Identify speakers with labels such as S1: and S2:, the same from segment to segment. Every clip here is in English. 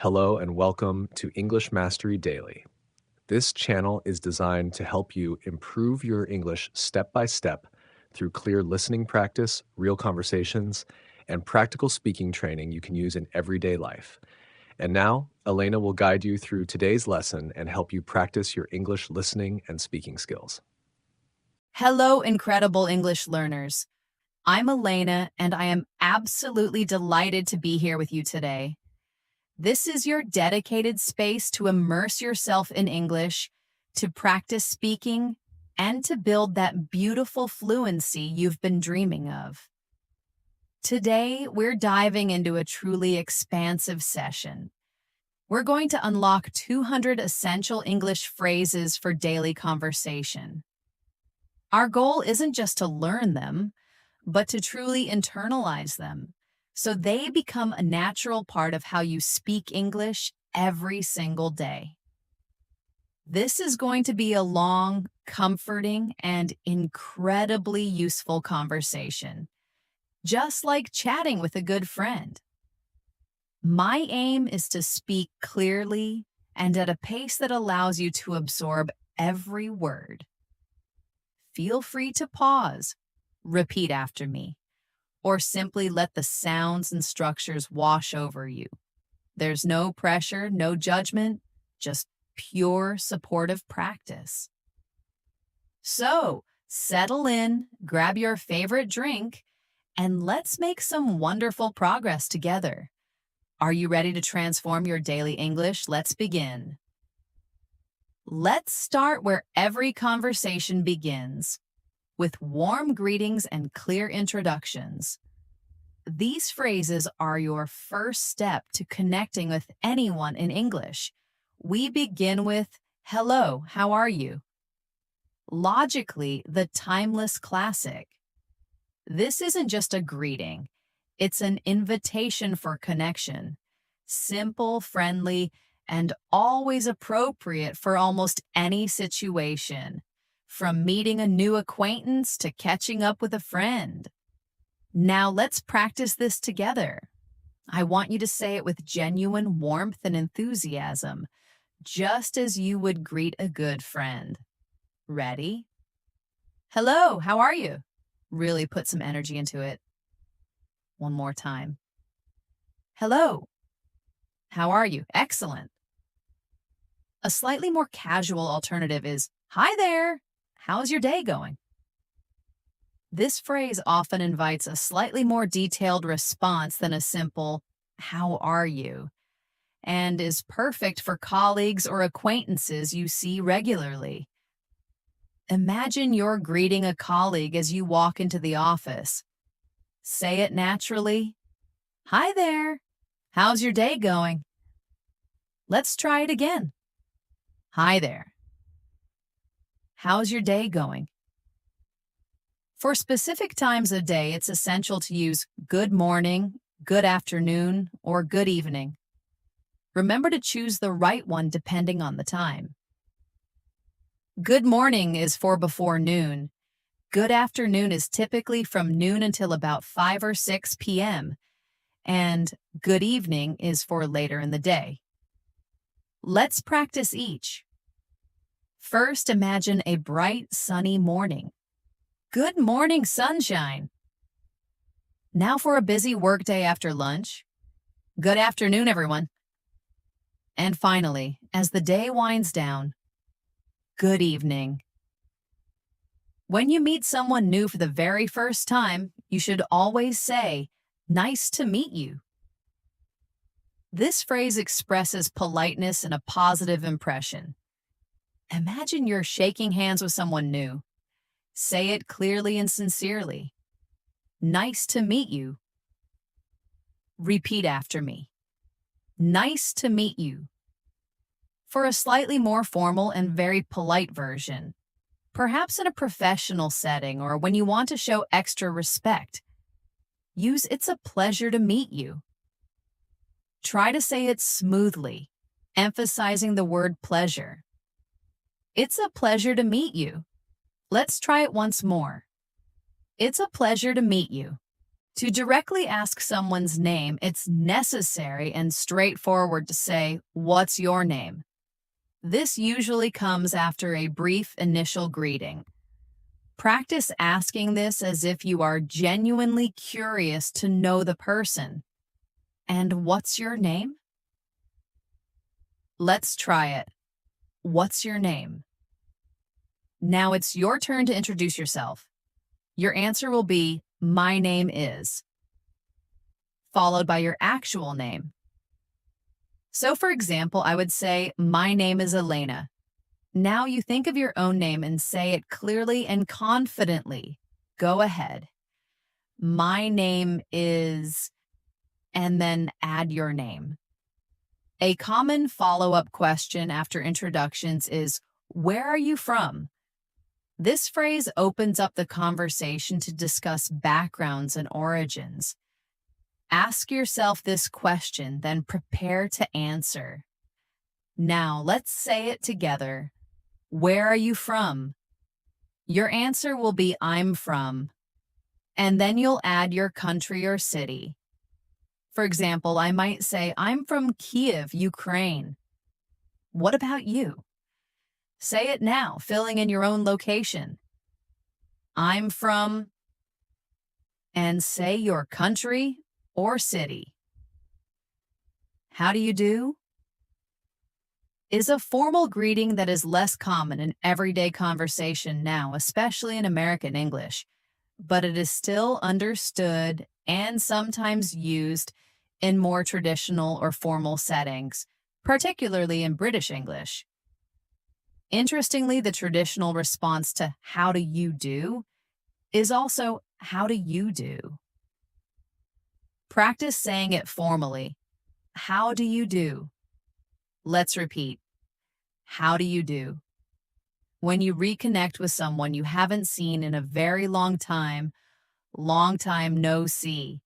S1: Hello and welcome to English Mastery Daily. This channel is designed to help you improve your English step by step through clear listening practice, real conversations, and practical speaking training you can use in everyday life. And now, Elena will guide you through today's lesson and help you practice your English listening and speaking skills.
S2: Hello, incredible English learners. I'm Elena, and I am absolutely delighted to be here with you today. This is your dedicated space to immerse yourself in English, to practice speaking, and to build that beautiful fluency you've been dreaming of. Today, we're diving into a truly expansive session. We're going to unlock 200 essential English phrases for daily conversation. Our goal isn't just to learn them, but to truly internalize them, so they become a natural part of how you speak English every single day. This is going to be a long, comforting, and incredibly useful conversation, just like chatting with a good friend. My aim is to speak clearly and at a pace that allows you to absorb every word. Feel free to pause, repeat after me, or simply let the sounds and structures wash over you. There's no pressure, no judgment, just pure supportive practice. So, settle in, grab your favorite drink, and let's make some wonderful progress together. Are you ready to transform your daily English? Let's begin. Let's start where every conversation begins, with warm greetings and clear introductions. These phrases are your first step to connecting with anyone in English. We begin with, "Hello, how are you?" Logically, the timeless classic. This isn't just a greeting, it's an invitation for connection. Simple, friendly, and always appropriate for almost any situation, from meeting a new acquaintance to catching up with a friend. Now let's practice this together. I want you to say it with genuine warmth and enthusiasm, just as you would greet a good friend. Ready? Hello, how are you? Really put some energy into it. One more time. Hello, how are you? Excellent. A slightly more casual alternative is, "Hi there, how's your day going?" This phrase often invites a slightly more detailed response than a simple, "How are you?" and is perfect for colleagues or acquaintances you see regularly. Imagine you're greeting a colleague as you walk into the office. Say it naturally. "Hi there, how's your day going?" Let's try it again. "Hi there, how's your day going?" For specific times of day, it's essential to use good morning, good afternoon, or good evening. Remember to choose the right one depending on the time. Good morning is for before noon. Good afternoon is typically from noon until about 5 or 6 p.m., and good evening is for later in the day. Let's practice each. First, imagine a bright, sunny morning. "Good morning, sunshine." Now for a busy workday after lunch. "Good afternoon, everyone." And finally, as the day winds down, "Good evening." When you meet someone new for the very first time, you should always say, "Nice to meet you." This phrase expresses politeness and a positive impression. Imagine you're shaking hands with someone new. Say it clearly and sincerely. "Nice to meet you." Repeat after me. "Nice to meet you." For a slightly more formal and very polite version, perhaps in a professional setting or when you want to show extra respect, use "It's a pleasure to meet you." Try to say it smoothly, emphasizing the word pleasure. "It's a pleasure to meet you." Let's try it once more. "It's a pleasure to meet you." To directly ask someone's name, it's necessary and straightforward to say, "What's your name?" This usually comes after a brief initial greeting. Practice asking this as if you are genuinely curious to know the person. "And what's your name?" Let's try it. What's your name? Now it's your turn to introduce yourself. Your answer will be, "My name is," followed by your actual name. So, for example, I would say, "My name is Elena." Now you think of your own name and say it clearly and confidently. Go ahead. "My name is," and then add your name. A common follow-up question after introductions is, "Where are you from?" This phrase opens up the conversation to discuss backgrounds and origins. Ask yourself this question, then prepare to answer. Now, let's say it together. Where are you from? Your answer will be, "I'm from," and then you'll add your country or city. For example, I might say, "I'm from Kiev, Ukraine." What about you? Say it now, filling in your own location. "I'm from," and say your country or city. "How do you do?" is a formal greeting that is less common in everyday conversation now, especially in American English, but it is still understood and sometimes used in more traditional or formal settings, particularly in British English. Interestingly, the traditional response to "How do you do?" is also "How do you do?" Practice saying it formally. How do you do? Let's repeat. How do you do? When you reconnect with someone you haven't seen in a very long time no see,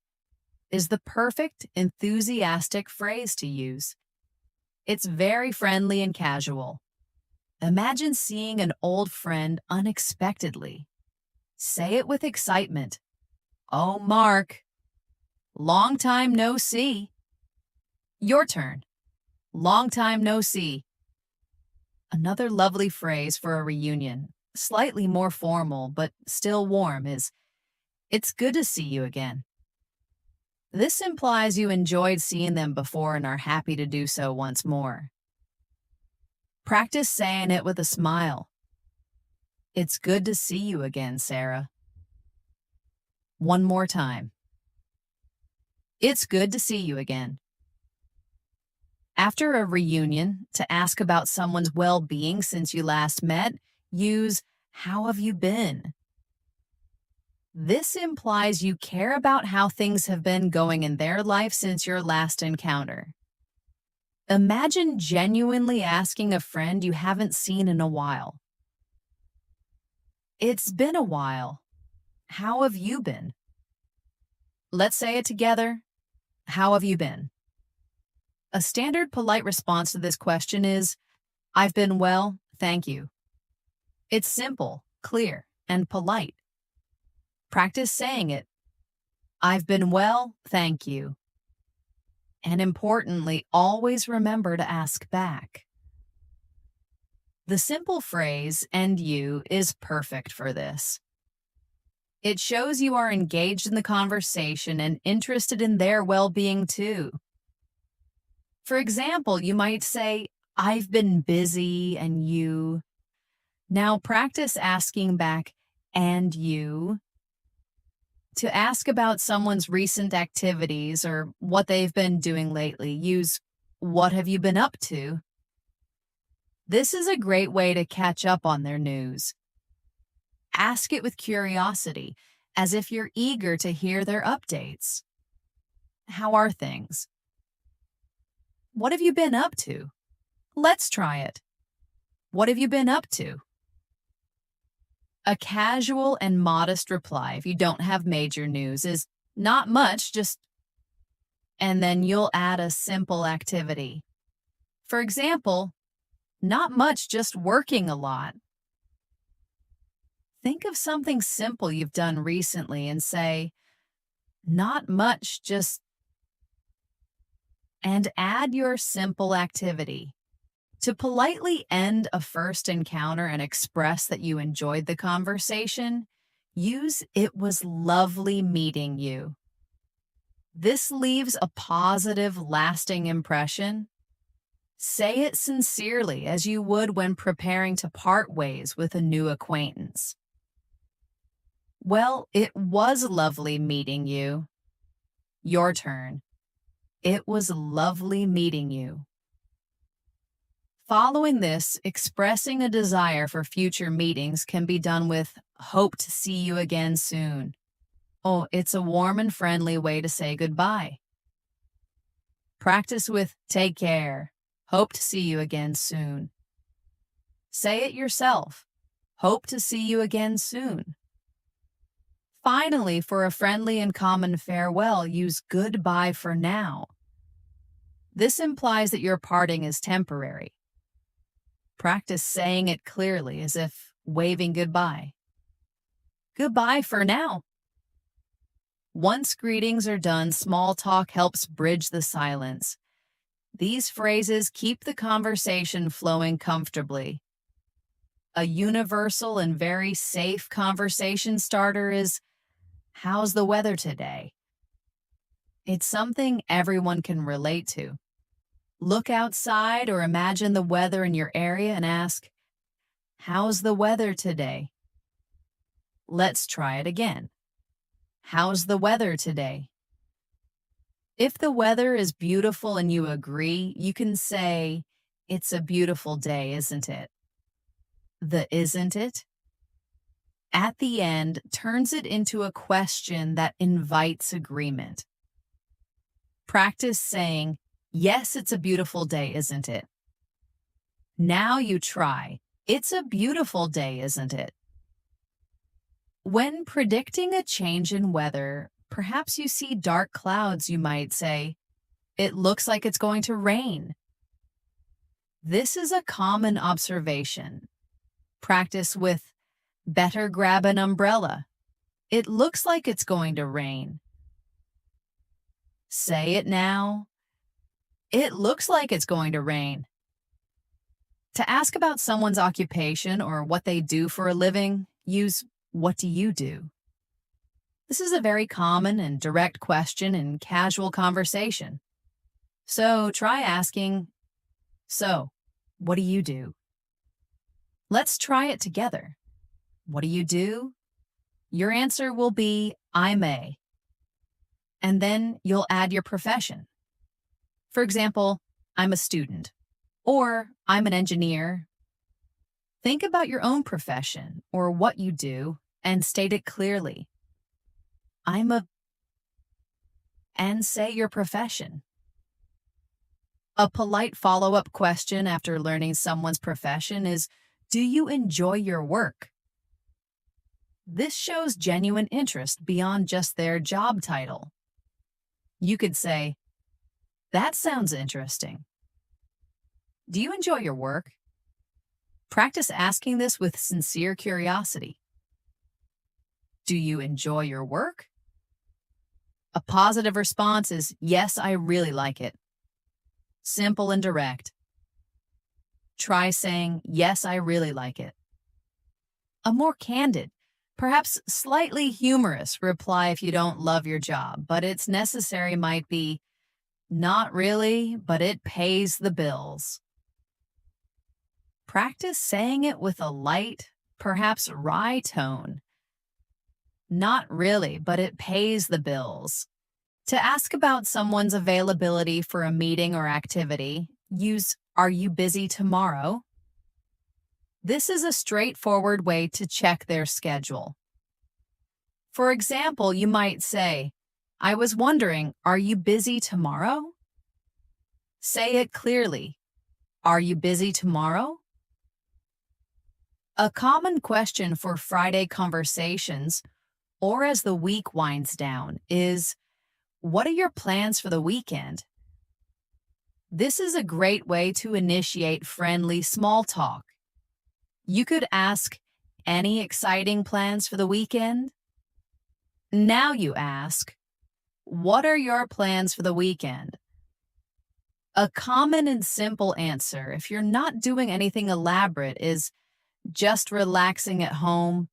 S2: is the perfect, enthusiastic phrase to use. It's very friendly and casual. Imagine seeing an old friend unexpectedly. Say it with excitement. "Oh, Mark, long time no see." Your turn. Long time no see. Another lovely phrase for a reunion, slightly more formal but still warm, is, "It's good to see you again." This implies you enjoyed seeing them before and are happy to do so once more. Practice saying it with a smile. "It's good to see you again, Sarah." One more time. "It's good to see you again." After a reunion, to ask about someone's well-being since you last met, use, "How have you been?" This implies you care about how things have been going in their life since your last encounter. Imagine genuinely asking a friend you haven't seen in a while. "It's been a while. How have you been?" Let's say it together. How have you been? A standard polite response to this question is, "I've been well, thank you." It's simple, clear, and polite. Practice saying it. "I've been well, thank you." And importantly, always remember to ask back. The simple phrase, "and you," is perfect for this. It shows you are engaged in the conversation and interested in their well-being too. For example, you might say, "I've been busy," and you. Now practice asking back, "and you?" To ask about someone's recent activities or what they've been doing lately, use, "What have you been up to?" This is a great way to catch up on their news. Ask it with curiosity, as if you're eager to hear their updates. "How are things?" "What have you been up to?" Let's try it. "What have you been up to?" A casual and modest reply, if you don't have major news, is, "Not much, just," and then you'll add a simple activity. For example, "Not much, just working a lot." Think of something simple you've done recently and say, Not much, just and add your simple activity. To politely end a first encounter and express that you enjoyed the conversation, use "It was lovely meeting you." This leaves a positive, lasting impression. Say it sincerely as you would when preparing to part ways with a new acquaintance. Well, it was lovely meeting you. Your turn. It was lovely meeting you. Following this, expressing a desire for future meetings can be done with "Hope to see you again soon." Oh, it's a warm and friendly way to say goodbye. Practice with "Take care. Hope to see you again soon." Say it yourself. Hope to see you again soon. Finally, for a friendly and common farewell, use "goodbye for now." This implies that your parting is temporary. Practice saying it clearly as if waving goodbye. Goodbye for now. Once greetings are done, small talk helps bridge the silence. These phrases keep the conversation flowing comfortably. A universal and very safe conversation starter is, "How's the weather today?" It's something everyone can relate to. Look outside or imagine the weather in your area and ask, "How's the weather today?" Let's try it again. How's the weather today? If the weather is beautiful and you agree, you can say, "It's a beautiful day, isn't it?" The "isn't it" at the end turns it into a question that invites agreement. Practice saying, "Yes, it's a beautiful day, isn't it?" Now you try, "It's a beautiful day, isn't it?" When predicting a change in weather, perhaps you see dark clouds, you might say, "It looks like it's going to rain." This is a common observation. Practice with, "Better grab an umbrella. It looks like it's going to rain." Say it now. "It looks like it's going to rain." To ask about someone's occupation or what they do for a living, use "What do you do?" This is a very common and direct question in casual conversation. So try asking, "So, what do you do?" Let's try it together. What do you do? Your answer will be, "I may." And then you'll add your profession. For example, "I'm a student," or "I'm an engineer." Think about your own profession or what you do and state it clearly. "I'm a," and say your profession. A polite follow-up question after learning someone's profession is, "Do you enjoy your work?" This shows genuine interest beyond just their job title. You could say, "That sounds interesting." Do you enjoy your work? Practice asking this with sincere curiosity. Do you enjoy your work? A positive response is, "Yes, I really like it." Simple and direct. Try saying, "Yes, I really like it." A more candid, perhaps slightly humorous reply if you don't love your job, but it's necessary might be, "Not really, but it pays the bills." Practice saying it with a light, perhaps wry tone. Not really, but it pays the bills. To ask about someone's availability for a meeting or activity, use "Are you busy tomorrow?" This is a straightforward way to check their schedule. For example, you might say, "I was wondering, are you busy tomorrow?" Say it clearly. Are you busy tomorrow? A common question for Friday conversations, or as the week winds down, is, "What are your plans for the weekend?" This is a great way to initiate friendly small talk. You could ask, "Any exciting plans for the weekend?" Now you ask, What are your plans for the weekend? A common and simple answer, if you're not doing anything elaborate, is just relaxing at home,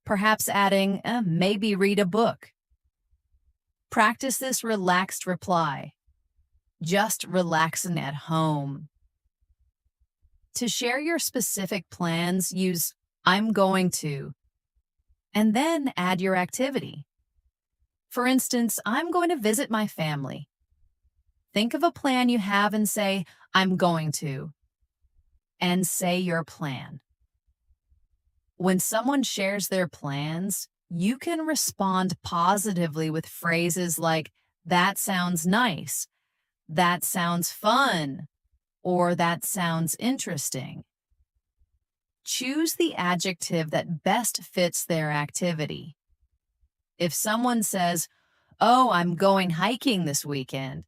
S2: perhaps adding, maybe read a book. Practice this relaxed reply, just relaxing at home. To share your specific plans, use I'm going to, and then add your activity. For instance, I'm going to visit my family. Think of a plan you have and say, I'm going to, and say your plan. When someone shares their plans, you can respond positively with phrases like, that sounds nice, that sounds fun, or that sounds interesting. Choose the adjective that best fits their activity. If someone says, oh, I'm going hiking this weekend,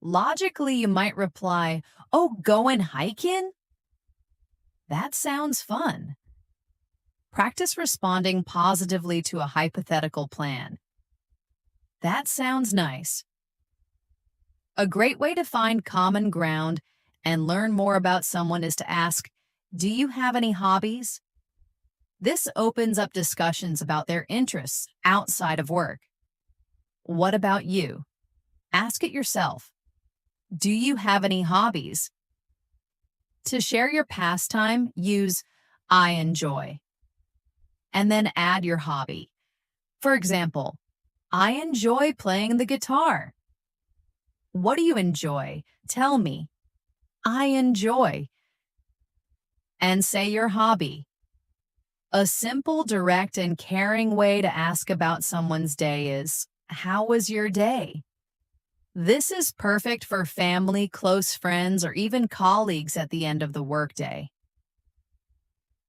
S2: logically you might reply, oh, going hiking? That sounds fun. Practice responding positively to a hypothetical plan. That sounds nice. A great way to find common ground and learn more about someone is to ask, do you have any hobbies? This opens up discussions about their interests outside of work. What about you? Ask it yourself. Do you have any hobbies? To share your pastime, use I enjoy, and then add your hobby. For example, I enjoy playing the guitar. What do you enjoy? Tell me. I enjoy. And say your hobby. A simple, direct, and caring way to ask about someone's day is, how was your day? This is perfect for family, close friends, or even colleagues at the end of the workday.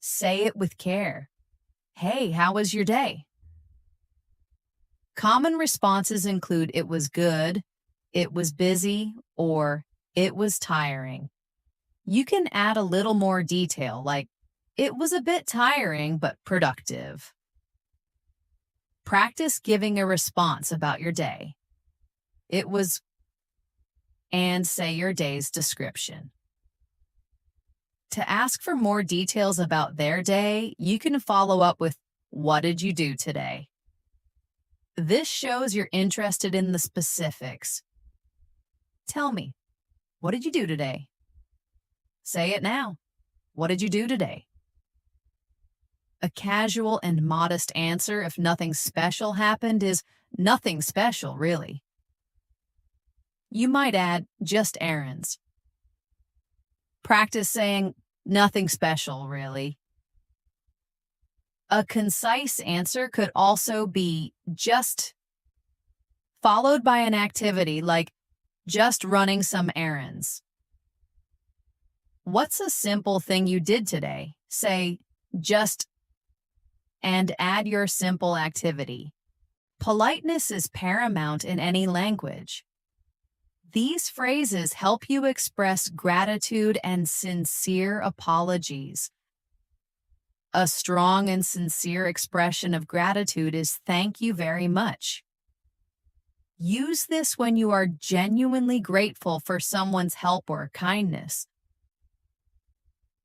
S2: Say it with care. Hey, how was your day? Common responses include it was good, it was busy, or it was tiring. You can add a little more detail, like it was a bit tiring but productive. Practice giving a response about your day. It was, and say your day's description. To ask for more details about their day, you can follow up with, what did you do today? This shows you're interested in the specifics. Tell me, what did you do today? Say it now. What did you do today? A casual and modest answer, if nothing special happened, is nothing special, really. You might add, just errands. Practice saying, nothing special, really. A concise answer could also be just, followed by an activity like just running some errands. What's a simple thing you did today? Say, just, and add your simple activity. Politeness is paramount in any language. These phrases help you express gratitude and sincere apologies. A strong and sincere expression of gratitude is thank you very much. Use this when you are genuinely grateful for someone's help or kindness.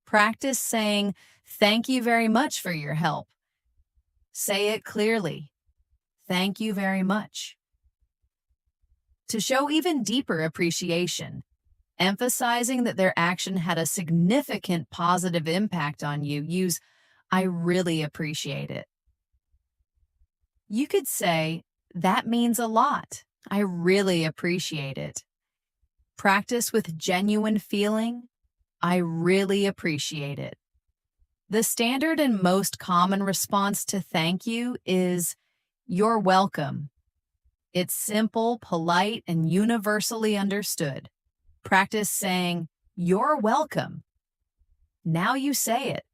S2: Practice saying, thank you very much for your help. Say it clearly. Thank you very much. To show even deeper appreciation, emphasizing that their action had a significant positive impact on you, use I really appreciate it. You could say, that means a lot. I really appreciate it. Practice with genuine feeling. I really appreciate it. The standard and most common response to thank you is, you're welcome. It's simple, polite, and universally understood. Practice saying, you're welcome. Now you say it.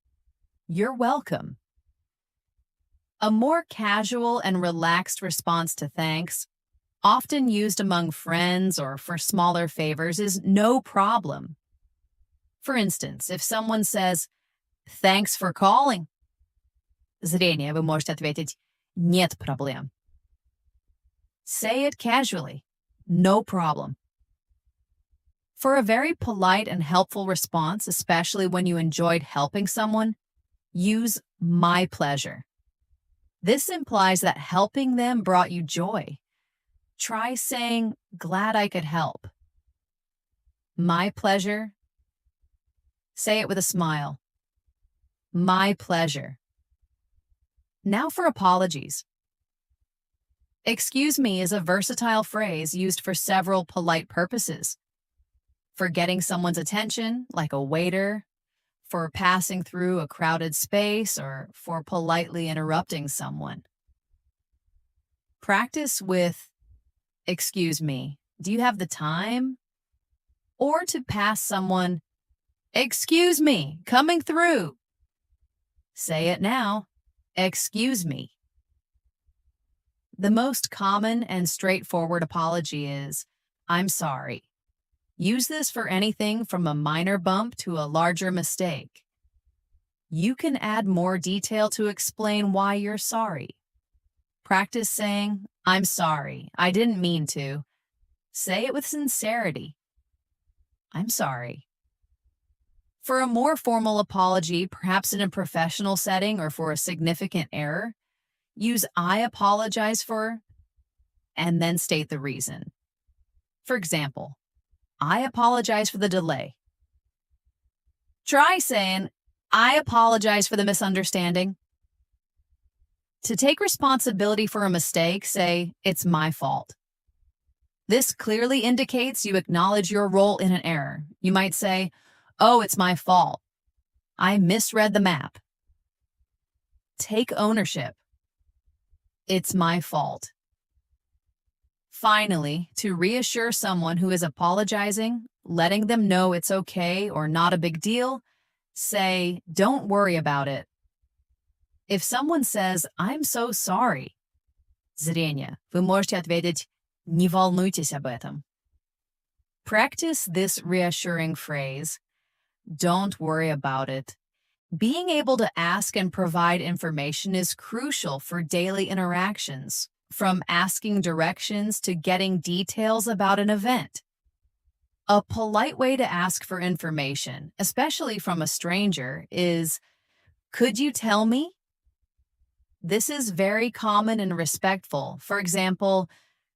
S2: You're welcome. A more casual and relaxed response to thanks, often used among friends or for smaller favors, is no problem. For instance, if someone says, thanks for calling, зрение, вы можете ответить, нет проблем. Say it casually. No problem. For a very polite and helpful response, especially when you enjoyed helping someone, use my pleasure. This implies that helping them brought you joy. Try saying, glad I could help. My pleasure. Say it with a smile. My pleasure. Now for apologies. Excuse me is a versatile phrase used for several polite purposes. For getting someone's attention, like a waiter, for passing through a crowded space, or for politely interrupting someone. Practice with, excuse me, do you have the time? Or to pass someone, excuse me, coming through. Say it now, excuse me. The most common and straightforward apology is, I'm sorry. Use this for anything from a minor bump to a larger mistake. You can add more detail to explain why you're sorry. Practice saying, I'm sorry, I didn't mean to. Say it with sincerity. I'm sorry. For a more formal apology, perhaps in a professional setting or for a significant error, use I apologize for, and then state the reason. For example, I apologize for the delay. Try saying, I apologize for the misunderstanding. To take responsibility for a mistake, say, it's my fault. This clearly indicates you acknowledge your role in an error. You might say, oh, it's my fault. I misread the map. Take ownership. It's my fault. Finally, to reassure someone who is apologizing, letting them know it's okay or not a big deal, say, don't worry about it. If someone says, I'm so sorry, зрение, вы можете ответить, не волнуйтесь об этом. Practice this reassuring phrase, don't worry about it. Being able to ask and provide information is crucial for daily interactions, from asking directions to getting details about an event. A polite way to ask for information, especially from a stranger, is, could you tell me? This is very common and respectful. For example,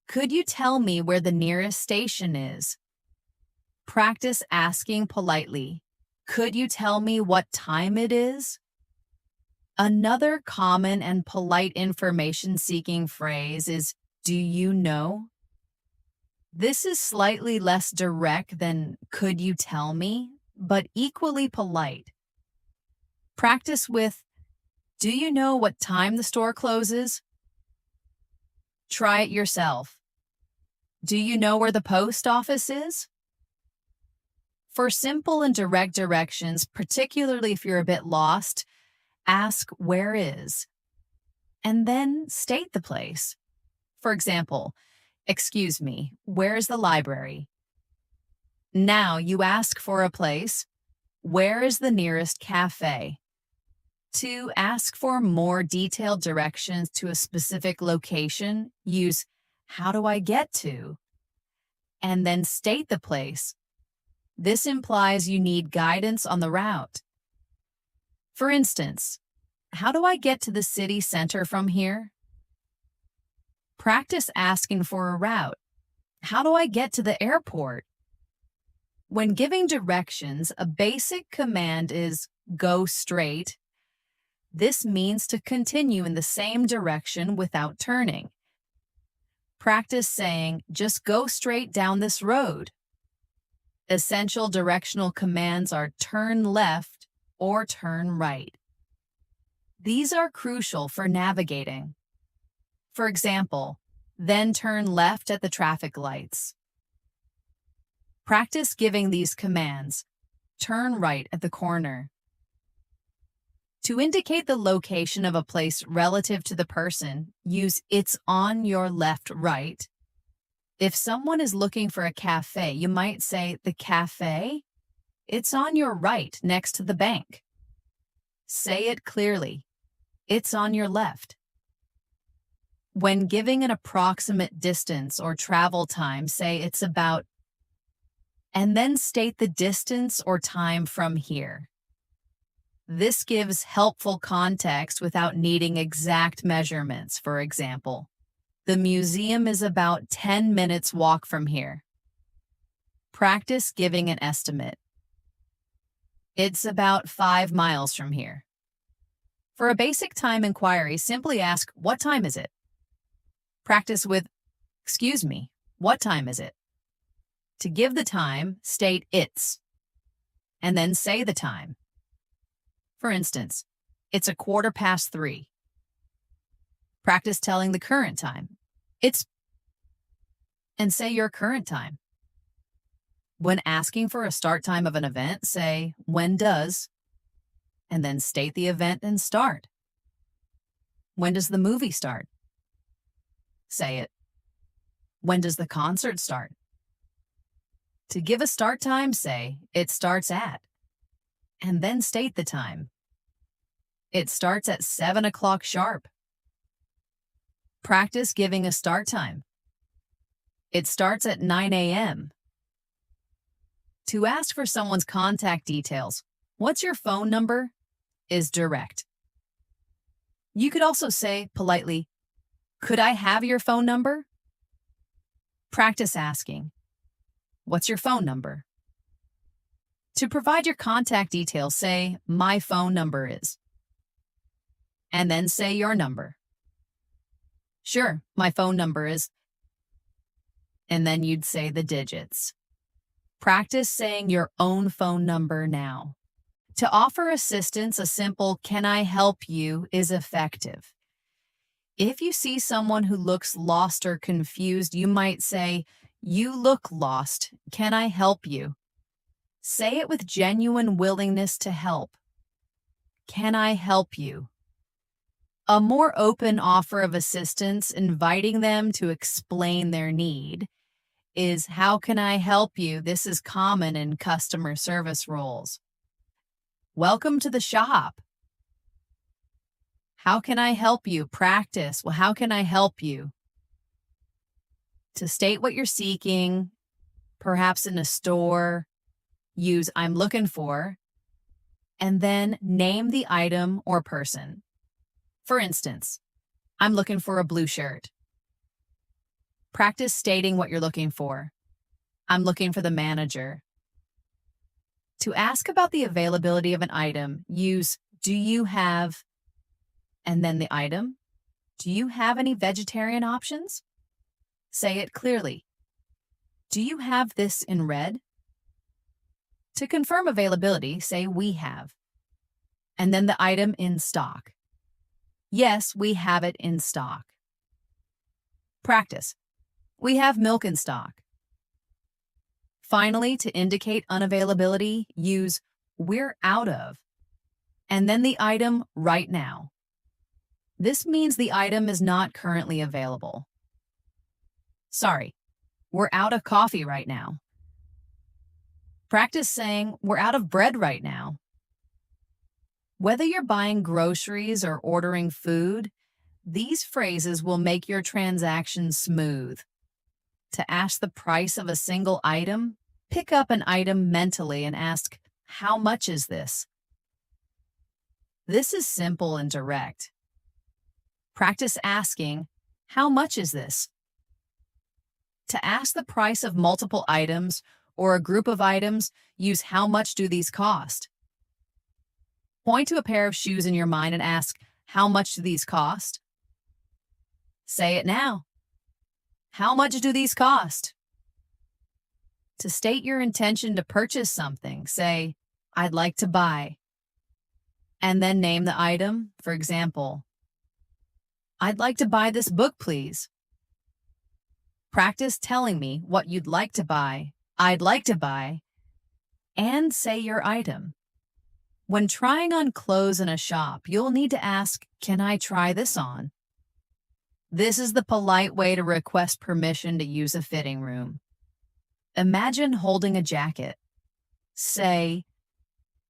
S2: could you tell me where the nearest station is? Practice asking politely, could you tell me what time it is? Another common and polite information-seeking phrase is, do you know? This is slightly less direct than, could you tell me, but equally polite. Practice with, do you know what time the store closes? Try it yourself. Do you know where the post office is? For simple and direct directions, particularly if you're a bit lost, ask where is, and then state the place. For example, excuse me, where's the library? Now you ask for a place, where is the nearest cafe? To ask for more detailed directions to a specific location, use how do I get to? And then state the place. This implies you need guidance on the route. For instance, how do I get to the city center from here? Practice asking for a route. How do I get to the airport? When giving directions, a basic command is go straight. This means to continue in the same direction without turning. Practice saying, just go straight down this road. Essential directional commands are turn left or turn right. These are crucial for navigating. For example, then turn left at the traffic lights. Practice giving these commands. Turn right at the corner. To indicate the location of a place relative to the person, use it's on your left, right. If someone is looking for a cafe, you might say, the cafe? It's on your right, next to the bank. Say it clearly. It's on your left. When giving an approximate distance or travel time, say it's about, and then state the distance or time from here. This gives helpful context without needing exact measurements. For example, the museum is about 10 minutes walk from here. Practice giving an estimate. It's about 5 miles from here. For a basic time inquiry, simply ask, "What time is it?" Practice with, "Excuse me, what time is it?" To give the time, state "it's," and then say the time. For instance, "It's 3:15." Practice telling the current time. "It's," and say your current time. When asking for a start time of an event, say, "When does," and then state the event and start. "When does the movie start?" Say it. "When does the concert start?" To give a start time, say, "It starts at," and then state the time. "It starts at 7 o'clock sharp." Practice giving a start time. "It starts at 9 a.m. To ask for someone's contact details, "What's your phone number?" is direct. You could also say politely, "Could I have your phone number?" Practice asking, "What's your phone number?" To provide your contact details, say, "My phone number is," and then say your number. "Sure, my phone number is," and then you'd say the digits. Practice saying your own phone number now. To offer assistance, a simple "Can I help you?" is effective. If you see someone who looks lost or confused, you might say, "You look lost. Can I help you?" Say it with genuine willingness to help. "Can I help you?" A more open offer of assistance, inviting them to explain their need, is, "How can I help you?" This is common in customer service roles. "Welcome to the shop." "How can I help you?" Practice, "Well, how can I help you?" To state what you're seeking, perhaps in a store, use "I'm looking for," and then name the item or person. For instance, "I'm looking for a blue shirt." Practice stating what you're looking for. "I'm looking for the manager." To ask about the availability of an item, use "Do you have," and then the item. "Do you have any vegetarian options?" Say it clearly. "Do you have this in red?" To confirm availability, say "We have," and then the item in stock. "Yes, we have it in stock." Practice. "We have milk in stock." Finally, to indicate unavailability, use "We're out of," and then the item right now. This means the item is not currently available. "Sorry, we're out of coffee right now." Practice saying, "We're out of bread right now." Whether you're buying groceries or ordering food, these phrases will make your transaction smooth. To ask the price of a single item, pick up an item mentally and ask, "How much is this?" This is simple and direct. Practice asking, "How much is this?" To ask the price of multiple items or a group of items, use "How much do these cost?" Point to a pair of shoes in your mind and ask, "How much do these cost?" Say it now. "How much do these cost?" To state your intention to purchase something, say, "I'd like to buy," and then name the item. For example, "I'd like to buy this book, please." Practice telling me what you'd like to buy, "I'd like to buy," and say your item. When trying on clothes in a shop, you'll need to ask, "Can I try this on?" This is the polite way to request permission to use a fitting room. Imagine holding a jacket. Say,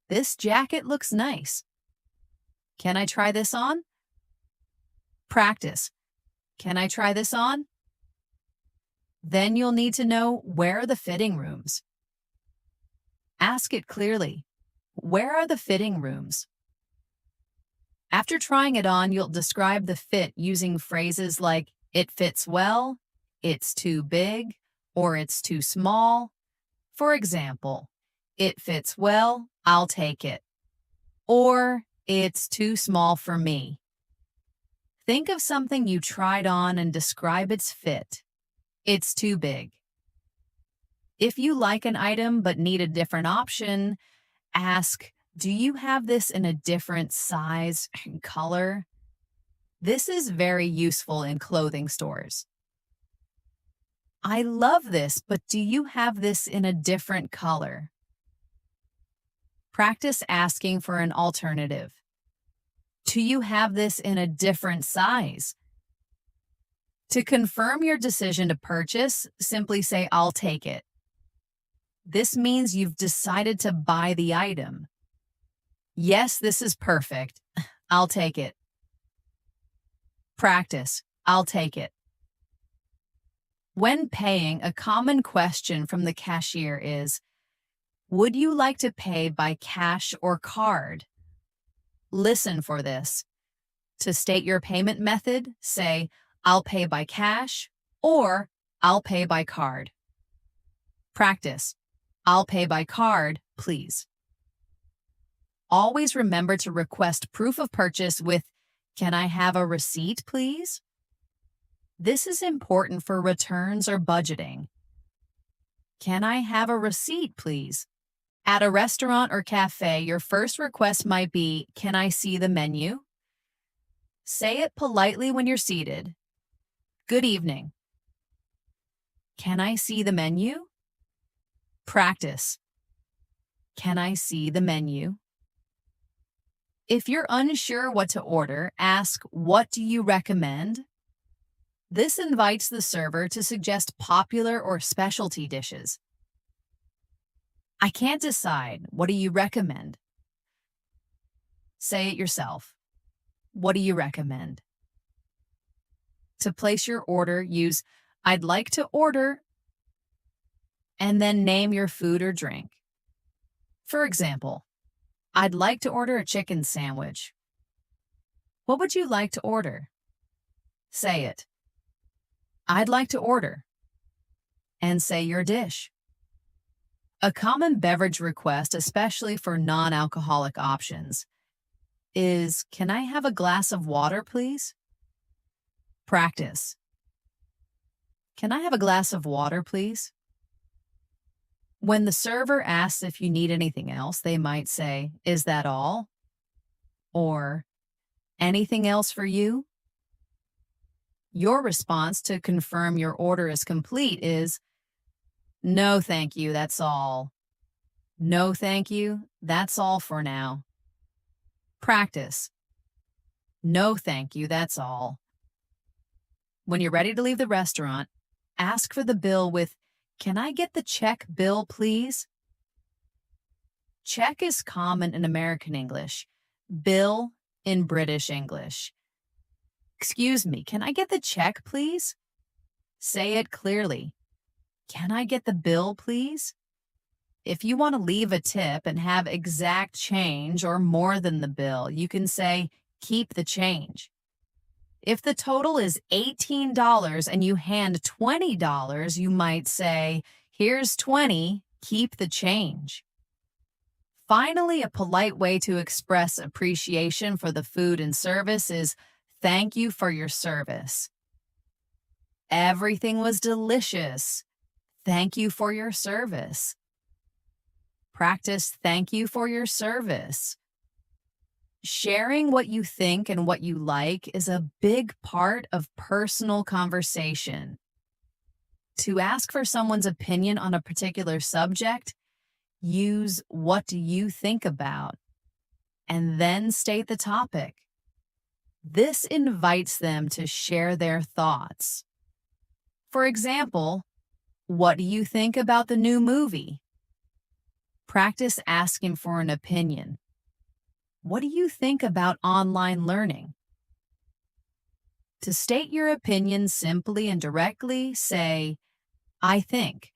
S2: "This jacket looks nice. Can I try this on?" Practice. can I try this on? Then you'll need to know, where are the fitting rooms? Ask it clearly. Where are the fitting rooms? After trying it on, you'll describe the fit using phrases like, it fits well, it's too big, or it's too small. For example, it fits well, I'll take it. Or, it's too small for me. Think of something you tried on and describe its fit. It's too big. If you like an item but need a different option, ask, do you have this in a different size and color? This is very useful in clothing stores. I love this, but do you have this in a different color? Practice asking for an alternative. Do you have this in a different size? To confirm your decision to purchase, simply say, I'll take it. This means you've decided to buy the item. Yes, this is perfect. I'll take it. Practice. I'll take it. When paying, a common question from the cashier is, would you like to pay by cash or card? Listen for this. To state your payment method, say, I'll pay by cash or I'll pay by card. Practice. I'll pay by card, please. Always remember to request proof of purchase with, can I have a receipt, please? This is important for returns or budgeting. Can I have a receipt, please? At a restaurant or cafe, your first request might be, can I see the menu? Say it politely when you're seated. Good evening. Can I see the menu? Practice. Can I see the menu? If you're unsure what to order, ask, what do you recommend? This invites the server to suggest popular or specialty dishes. I can't decide. What do you recommend? Say it yourself. What do you recommend? To place your order, use, I'd like to order, and then name your food or drink. For example, I'd like to order a chicken sandwich. What would you like to order? Say it. I'd like to order. And say your dish. A common beverage request, especially for non-alcoholic options, is, can I have a glass of water, please? Practice. Can I have a glass of water, please? When the server asks if you need anything else, they might say, is that all? Or, anything else for you? Your response to confirm your order is complete is, no, thank you, that's all. No, thank you, that's all for now. Practice. No, thank you, that's all. When you're ready to leave the restaurant, ask for the bill with, can I get the check bill, please? Check is common in American English, bill in British English. Excuse me, can I get the check, please? Say it clearly. Can I get the bill, please? If you want to leave a tip and have exact change or more than the bill, you can say, keep the change. If the total is $18 and you hand $20, you might say, here's 20, keep the change. Finally, a polite way to express appreciation for the food and service is, thank you for your service. Everything was delicious. Thank you for your service. Practice thank you for your service. Sharing what you think and what you like is a big part of personal conversation. To ask for someone's opinion on a particular subject, use what do you think about, and then state the topic. This invites them to share their thoughts. For example, what do you think about the new movie? Practice asking for an opinion. What do you think about online learning? To state your opinion simply and directly, say, I think,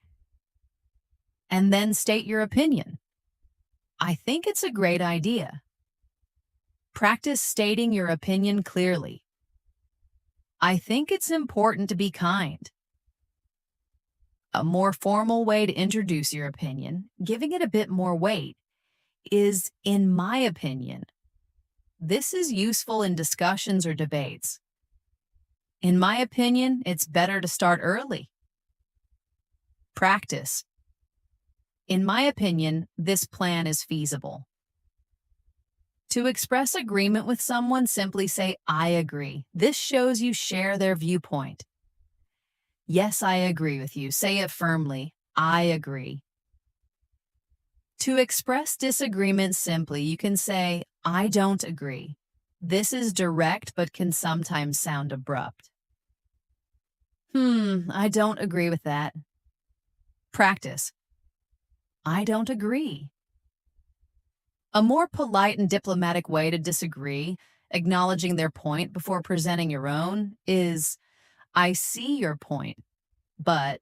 S2: and then state your opinion. I think it's a great idea. Practice stating your opinion clearly. I think it's important to be kind. A more formal way to introduce your opinion, giving it a bit more weight, is in my opinion. This is useful in discussions or debates. In my opinion, it's better to start early. Practice. In my opinion, this plan is feasible. To express agreement with someone, simply say, I agree. This shows you share their viewpoint. Yes, I agree with you. Say it firmly. I agree. To express disagreement simply, you can say, I don't agree. This is direct but can sometimes sound abrupt. I don't agree with that. Practice. I don't agree. A more polite and diplomatic way to disagree, acknowledging their point before presenting your own, is, I see your point, but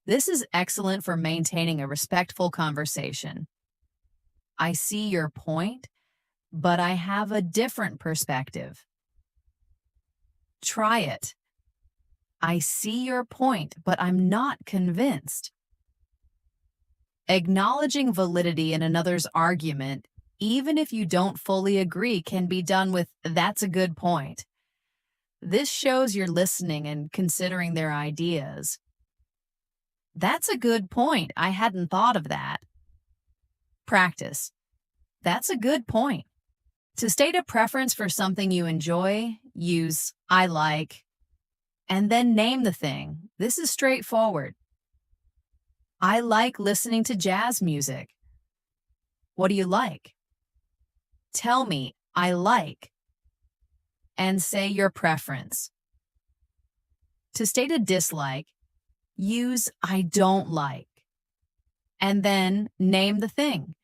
S2: this is excellent for maintaining a respectful conversation. I see your point, but I have a different perspective. Try it. I see your point, but I'm not convinced. Acknowledging validity in another's argument, even if you don't fully agree, can be done with, that's a good point. This shows you're listening and considering their ideas. That's a good point. I hadn't thought of that. Practice. That's a good point. To state a preference for something you enjoy, use I like, and then name the thing. This is straightforward. I like listening to jazz music. What do you like? Tell me, I like, and say your preference. To state a dislike, use I don't like, and then name the thing.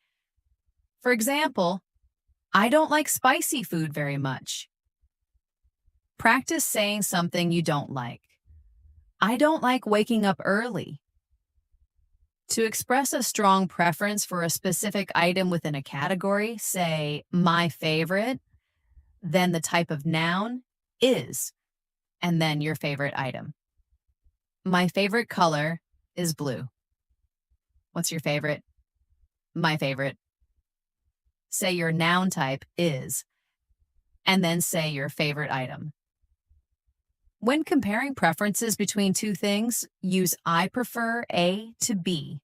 S2: For example, I don't like spicy food very much. Practice saying something you don't like. I don't like waking up early. To express a strong preference for a specific item within a category, say, my favorite, then the type of noun, is, and then your favorite item. My favorite color is blue. What's your favorite? My favorite. Say your noun type is, and then say your favorite item. When comparing preferences between two things, use I prefer A to B.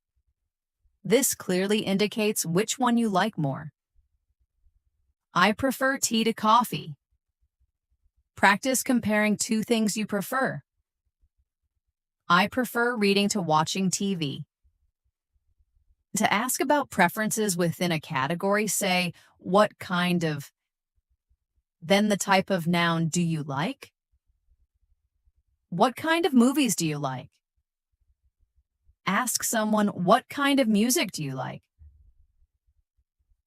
S2: This clearly indicates which one you like more. I prefer tea to coffee. Practice comparing two things you prefer. I prefer reading to watching TV. To ask about preferences within a category, say, what kind of, then the type of noun do you like? What kind of movies do you like? Ask someone, what kind of music do you like?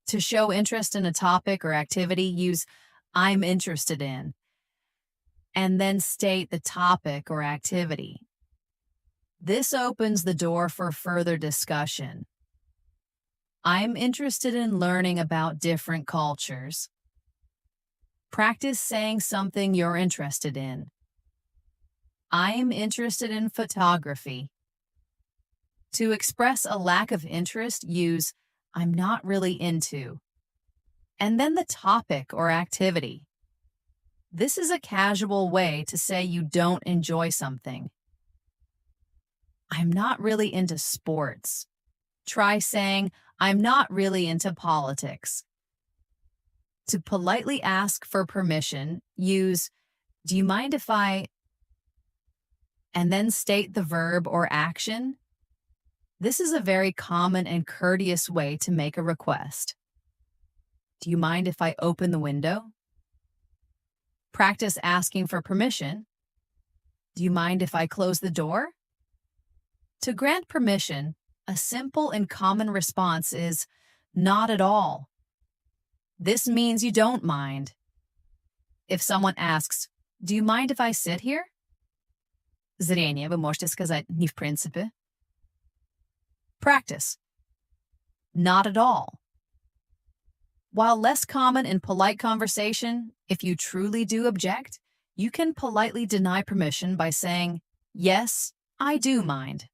S2: To show interest in a topic or activity, use I'm interested in, and then state the topic or activity. This opens the door for further discussion. I'm interested in learning about different cultures. Practice saying something you're interested in. I'm interested in photography. To express a lack of interest, use I'm not really into, and then the topic or activity. This is a casual way to say you don't enjoy something. I'm not really into sports. Try saying, I'm not really into politics. To politely ask for permission, use, do you mind if I, and then state the verb or action. This is a very common and courteous way to make a request. Do you mind if I open the window? Practice asking for permission. Do you mind if I close the door? To grant permission, a simple and common response is not at all. This means you don't mind. If someone asks, Do you mind if I sit here? Зрение вы можете сказать не в принципе. Practice. Not at all. While less common in polite conversation, if you truly do object, you can politely deny permission by saying, "Yes, I do mind."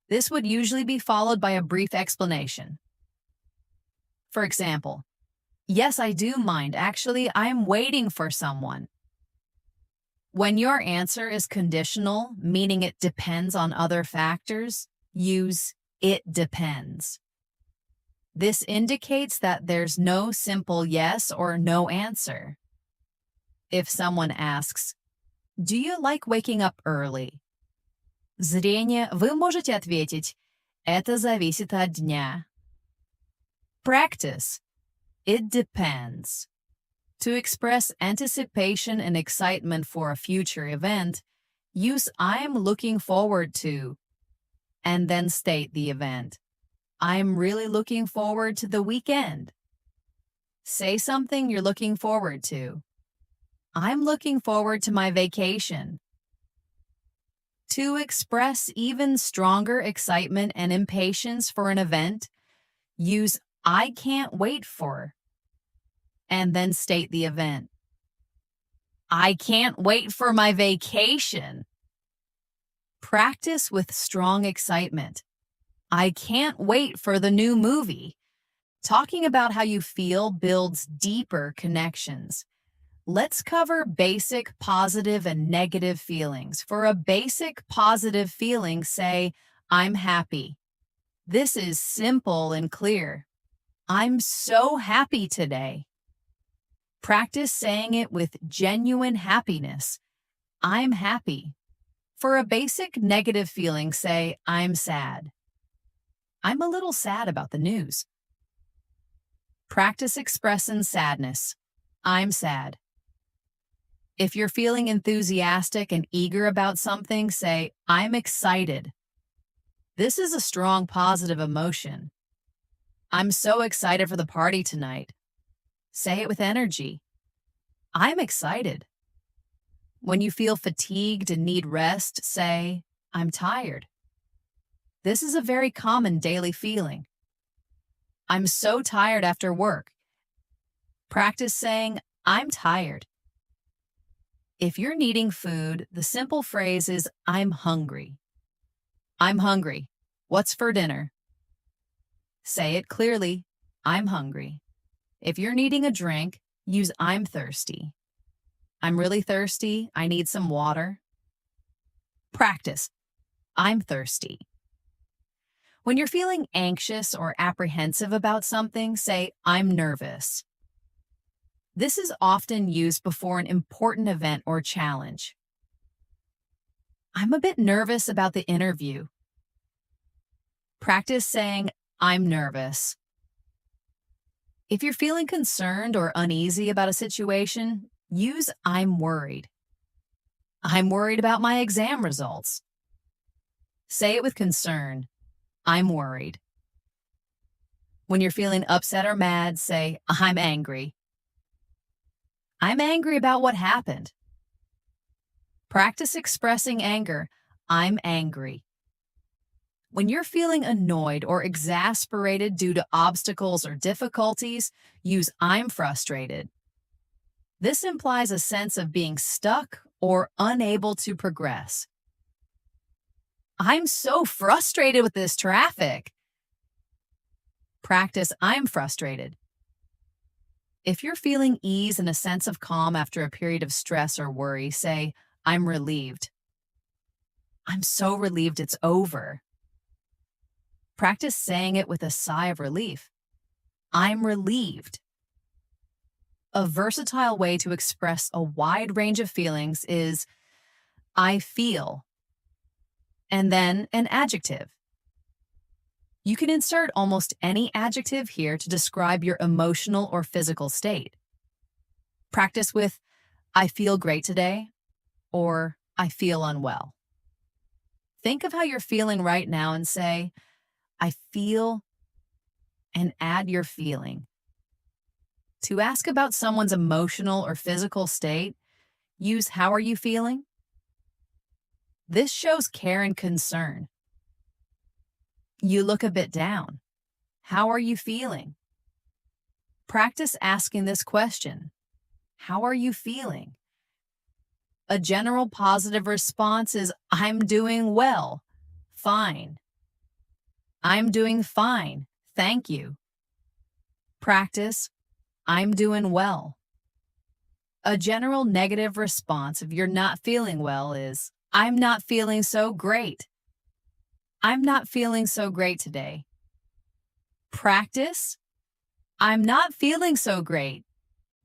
S2: This would usually be followed by a brief explanation. For example, "Yes, I do mind. Actually, I am waiting for someone." When your answer is conditional, meaning it depends on other factors, use "it depends." This indicates that there's no simple yes or no answer. If someone asks, "Do you like waking up early?" Зрение вы можете ответить, "Это зависит от дня." Practice. It depends. To express anticipation and excitement for a future event, use "I'm looking forward to" and then state the event. "I'm really looking forward to the weekend." Say something you're looking forward to. "I'm looking forward to my vacation." To express even stronger excitement and impatience for an event, use "I can't wait for" and then state the event. "I can't wait for my vacation." Practice with strong excitement. "I can't wait for the new movie." Talking about how you feel builds deeper connections. Let's cover basic positive and negative feelings. For a basic positive feeling, say, "I'm happy." This is simple and clear. "I'm so happy today." Practice saying it with genuine happiness. "I'm happy." For a basic negative feeling, say, "I'm sad." "I'm a little sad about the news." Practice expressing sadness. "I'm sad." If you're feeling enthusiastic and eager about something, say, "I'm excited." This is a strong positive emotion. "I'm so excited for the party tonight." Say it with energy. "I'm excited." When you feel fatigued and need rest, say, "I'm tired." This is a very common daily feeling. "I'm so tired after work." Practice saying, "I'm tired." If you're needing food, the simple phrase is, "I'm hungry." "I'm hungry. What's for dinner?" Say it clearly, "I'm hungry." If you're needing a drink, use "I'm thirsty." "I'm really thirsty. I need some water." Practice. "I'm thirsty." When you're feeling anxious or apprehensive about something, say, "I'm nervous." This is often used before an important event or challenge. "I'm a bit nervous about the interview." Practice saying, "I'm nervous." If you're feeling concerned or uneasy about a situation, use "I'm worried." "I'm worried about my exam results." Say it with concern. "I'm worried." When you're feeling upset or mad, say, "I'm angry." "I'm angry about what happened." Practice expressing anger. "I'm angry." When you're feeling annoyed or exasperated due to obstacles or difficulties, use "I'm frustrated." This implies a sense of being stuck or unable to progress. "I'm so frustrated with this traffic." Practice "I'm frustrated." If you're feeling ease and a sense of calm after a period of stress or worry, say, "I'm relieved." "I'm so relieved it's over." Practice saying it with a sigh of relief. "I'm relieved." A versatile way to express a wide range of feelings is "I feel," and then an adjective. You can insert almost any adjective here to describe your emotional or physical state. Practice with "I feel great today," or "I feel unwell." Think of how you're feeling right now and say, "I feel," and add your feeling. To ask about someone's emotional or physical state, Use how are you feeling? This shows care and concern. You look a bit down. How are you feeling? Practice asking this question. How are you feeling? A general positive response is I'm doing well. Fine. I'm doing fine. Thank you. Practice I'm doing well. A general negative response if you're not feeling well is I'm not feeling so great. I'm not feeling so great today. Practice I'm not feeling so great.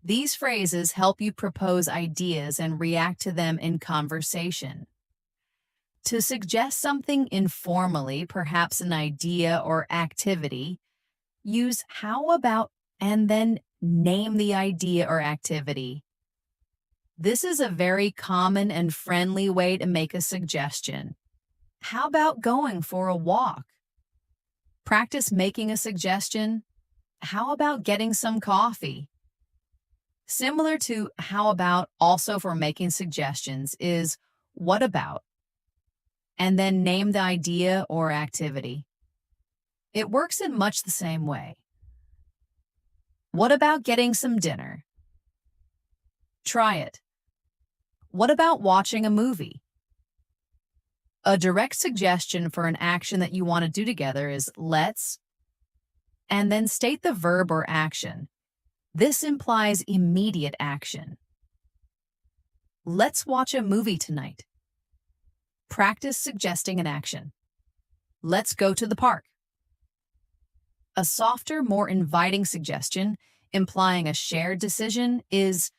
S2: These phrases help you propose ideas and react to them in conversation. To suggest something informally, perhaps an idea or activity, use how about and then name the idea or activity. This is a very common and friendly way to make a suggestion. How about going for a walk? Practice making a suggestion. How about getting some coffee? Similar to how about also for making suggestions is what about? And then name the idea or activity. It works in much the same way. What about getting some dinner? Try it. What about watching a movie? A direct suggestion for an action that you want to do together is let's, and then state the verb or action. This implies immediate action. Let's watch a movie tonight. Practice suggesting an action. Let's go to the park. A softer, more inviting suggestion, implying a shared decision, is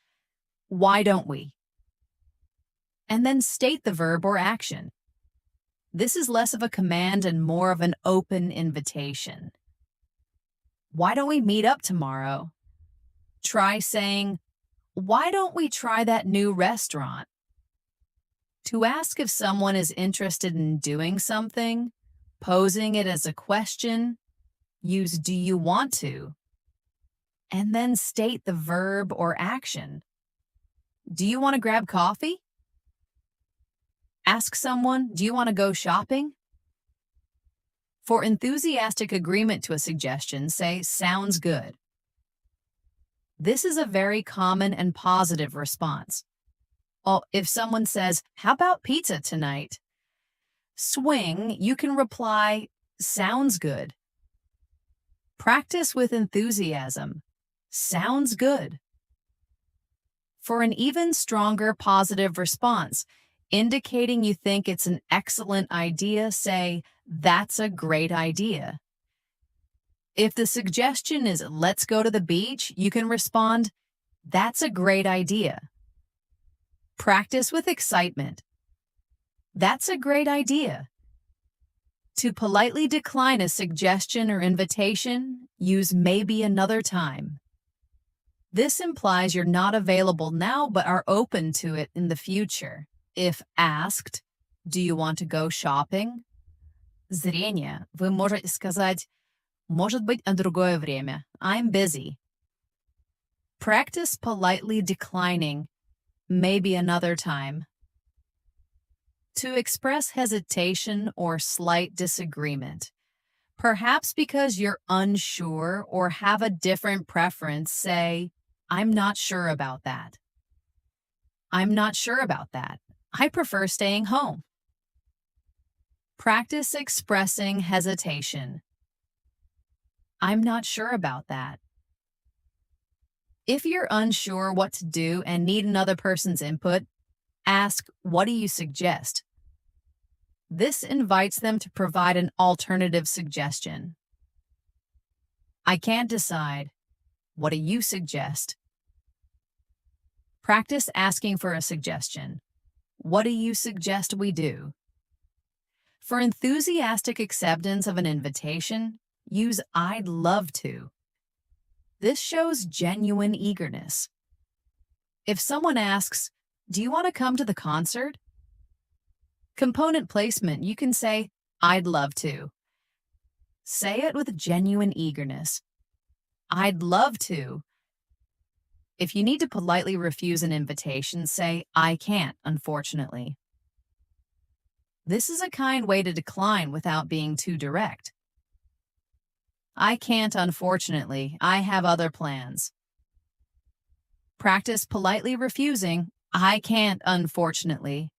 S2: why don't we? And then state the verb or action. This is less of a command and more of an open invitation. Why don't we meet up tomorrow? Try saying, why don't we try that new restaurant? To ask if someone is interested in doing something, posing it as a question, use do you want to? And then state the verb or action. Do you want to grab coffee? Ask someone, do you want to go shopping? For enthusiastic agreement to a suggestion, say, sounds good. This is a very common and positive response. If someone says, how about pizza tonight? Swing, you can reply, sounds good. Practice with enthusiasm. Sounds good. For an even stronger positive response, indicating you think it's an excellent idea, say, that's a great idea. If the suggestion is let's go to the beach, you can respond, that's a great idea. Practice with excitement. That's a great idea. To politely decline a suggestion or invitation, use maybe another time. This implies you're not available now but are open to it in the future. If asked, do you want to go shopping? Зрение. Вы можете сказать, может быть, на другое время. I'm busy. Practice politely declining, maybe another time. To express hesitation or slight disagreement, perhaps because you're unsure or have a different preference, say, I'm not sure about that. I'm not sure about that. I prefer staying home. Practice expressing hesitation. I'm not sure about that. If you're unsure what to do and need another person's input, ask, what do you suggest? This invites them to provide an alternative suggestion. I can't decide. What do you suggest? Practice asking for a suggestion. What do you suggest we do? For enthusiastic acceptance of an invitation, use I'd love to. This shows genuine eagerness. If someone asks, do you want to come to the concert? Component placement, you can say, I'd love to. Say it with genuine eagerness. I'd love to. If you need to politely refuse an invitation, say, I can't, unfortunately. This is a kind way to decline without being too direct. I can't, unfortunately. I have other plans. Practice politely refusing, I can't, unfortunately.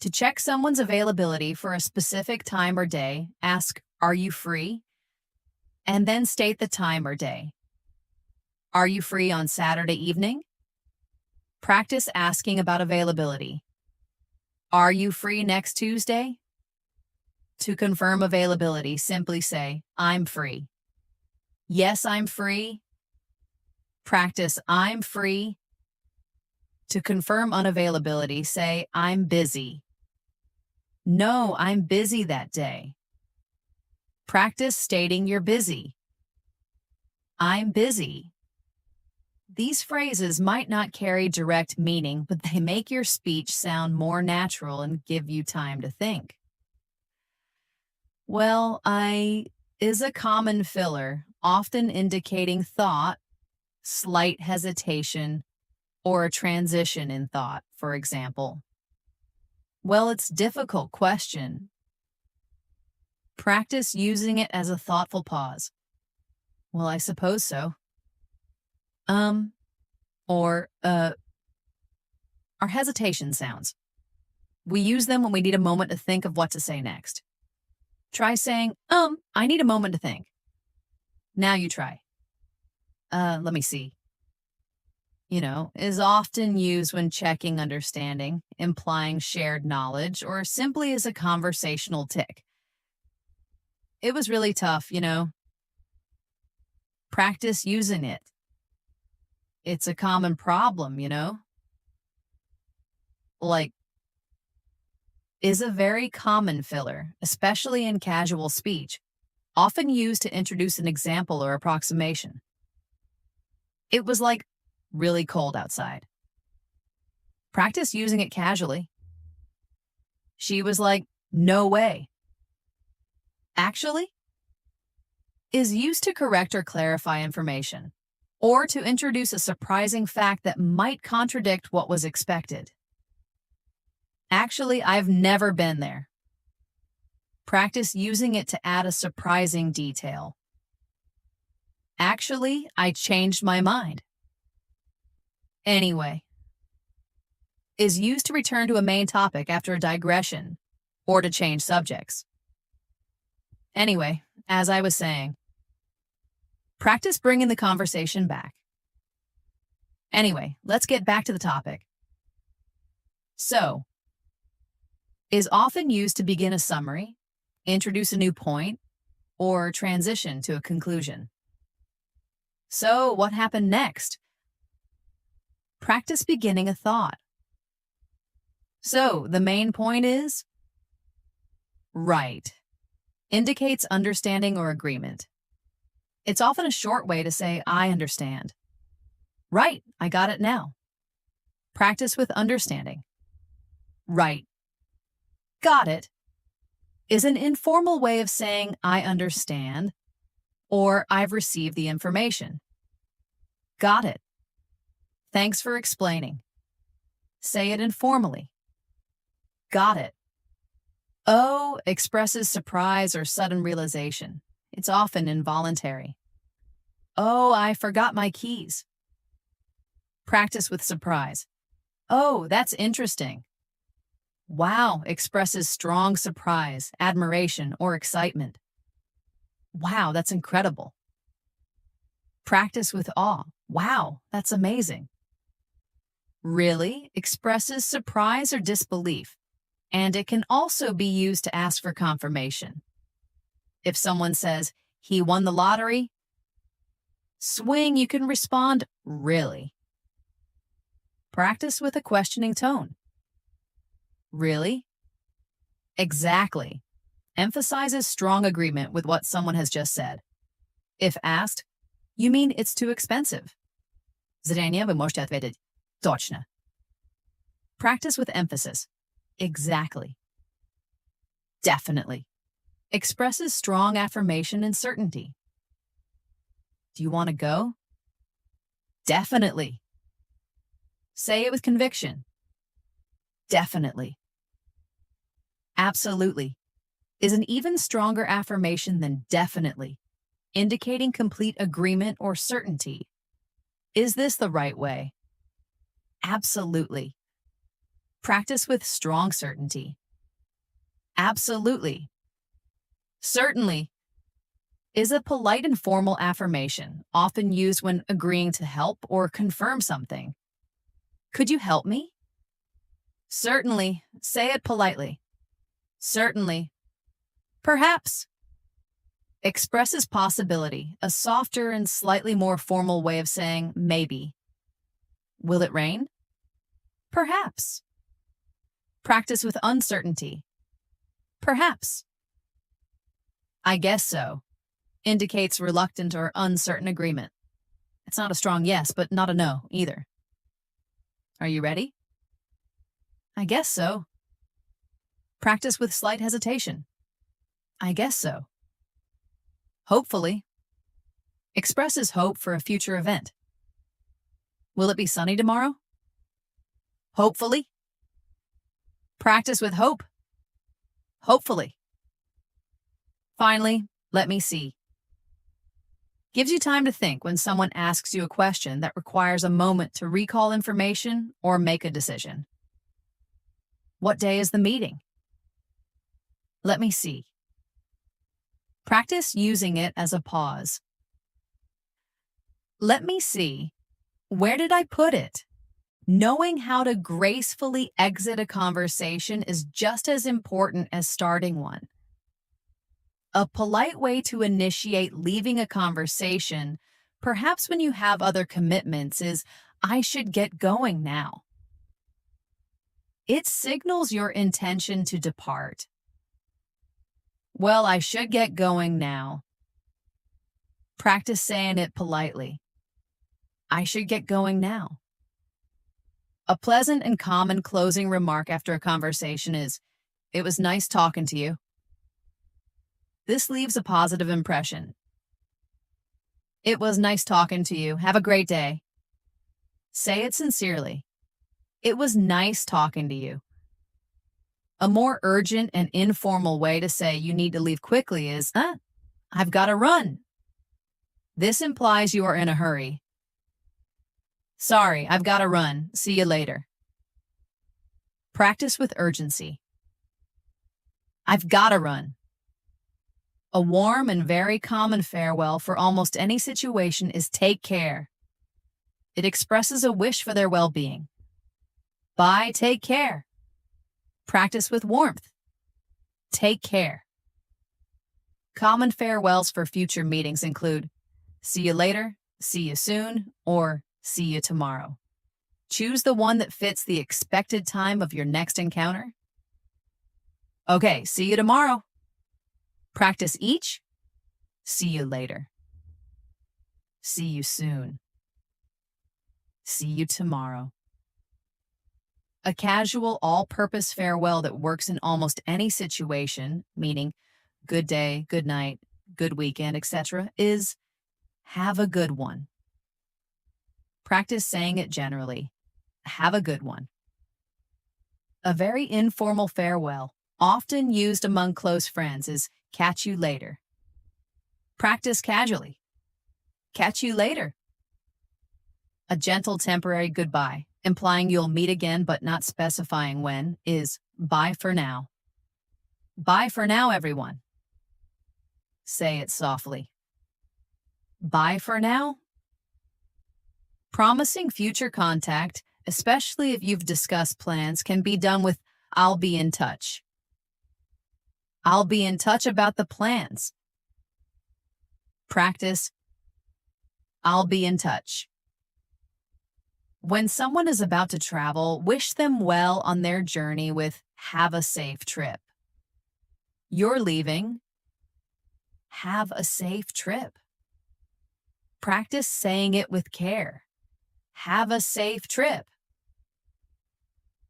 S2: To check someone's availability for a specific time or day, ask, are you free? And then state the time or day. Are you free on Saturday evening? Practice asking about availability. Are you free next Tuesday? To confirm availability, simply say, I'm free. Yes, I'm free. Practice, I'm free. To confirm unavailability, say, I'm busy. No, I'm busy that day. Practice stating you're busy. I'm busy. These phrases might not carry direct meaning, but they make your speech sound more natural and give you time to think. Well, I is a common filler, often indicating thought, slight hesitation, or a transition in thought, for example. Well, it's a difficult question. Practice using it as a thoughtful pause. Well, I suppose so. Or are hesitation sounds. We use them when we need a moment to think of what to say next. Try saying, I need a moment to think. Now you try. Let me see. Is often used when checking understanding, implying shared knowledge, or simply as a conversational tick. It was really tough. Practice using it. It's a common problem, Like, is a very common filler, especially in casual speech, often used to introduce an example or approximation. It was like really cold outside. Practice using it casually. She was like, no way. Actually, is used to correct or clarify information, or to introduce a surprising fact that might contradict what was expected. Actually, I've never been there. Practice using it to add a surprising detail. Actually, I changed my mind. Anyway, is used to return to a main topic after a digression or to change subjects. Anyway, as I was saying, practice bringing the conversation back. Anyway, let's get back to the topic. So, is often used to begin a summary, introduce a new point, or transition to a conclusion. So, what happened next? Practice beginning a thought. So, the main point is? Right. Indicates understanding or agreement. It's often a short way to say, I understand. Right, I got it now. Practice with understanding. Right. Got it is an informal way of saying, I understand, or I've received the information. Got it. Thanks for explaining. Say it informally. Got it. Oh expresses surprise or sudden realization. It's often involuntary. Oh, I forgot my keys. Practice with surprise. Oh, that's interesting. Wow expresses strong surprise, admiration, or excitement. Wow, that's incredible. Practice with awe. Wow, that's amazing. Really expresses surprise or disbelief, and it can also be used to ask for confirmation. If someone says, he won the lottery, swing, you can respond, really. Practice with a questioning tone. Really? Exactly. Emphasizes strong agreement with what someone has just said. If asked, you mean it's too expensive? Zrenie, вы можете ответить точно. Practice with emphasis. Exactly. Definitely. Expresses strong affirmation and certainty. Do you want to go? Definitely. Say it with conviction. Definitely. Absolutely is an even stronger affirmation than definitely, indicating complete agreement or certainty. Is this the right way? Absolutely. Practice with strong certainty. Absolutely. Certainly is a polite and formal affirmation, often used when agreeing to help or confirm something. Could you help me? Certainly. Say it politely. Certainly. Perhaps. Expresses possibility, a softer and slightly more formal way of saying maybe. Will it rain? Perhaps. Practice with uncertainty. Perhaps. I guess so. Indicates reluctant or uncertain agreement. It's not a strong yes, but not a no either. Are you ready? I guess so. Practice with slight hesitation. I guess so. Hopefully. Expresses hope for a future event. Will it be sunny tomorrow? Hopefully. Practice with hope. Hopefully. Finally, let me see. Gives you time to think when someone asks you a question that requires a moment to recall information or make a decision. What day is the meeting? Let me see. Practice using it as a pause. Let me see. Where did I put it? Knowing how to gracefully exit a conversation is just as important as starting one. A polite way to initiate leaving a conversation, perhaps when you have other commitments, is I should get going now. It signals your intention to depart. Well, I should get going now. Practice saying it politely. I should get going now. A pleasant and common closing remark after a conversation is, it was nice talking to you. This leaves a positive impression. It was nice talking to you. Have a great day. Say it sincerely. It was nice talking to you. A more urgent and informal way to say you need to leave quickly is, I've got to run. This implies you are in a hurry. Sorry, I've got to run. See you later. Practice with urgency. I've got to run. A warm and very common farewell for almost any situation is take care. It expresses a wish for their well-being. Bye, take care. Practice with warmth. Take care. Common farewells for future meetings include see you later, see you soon, or see you tomorrow. Choose the one that fits the expected time of your next encounter. Okay, see you tomorrow. Practice each. See you later. See you soon. See you tomorrow. A casual, all-purpose farewell that works in almost any situation, meaning good day, good night, good weekend, etc., is have a good one. Practice saying it generally. Have a good one. A very informal farewell, often used among close friends, is catch you later. Practice casually. Catch you later. A gentle temporary goodbye, implying you'll meet again but not specifying when, is bye for now. Bye for now, everyone. Say it softly. Bye for now. Promising future contact, especially if you've discussed plans, can be done with I'll be in touch. I'll be in touch about the plans. Practice I'll be in touch. When someone is about to travel, wish them well on their journey with have a safe trip. You're leaving. Have a safe trip. Practice saying it with care. Have a safe trip.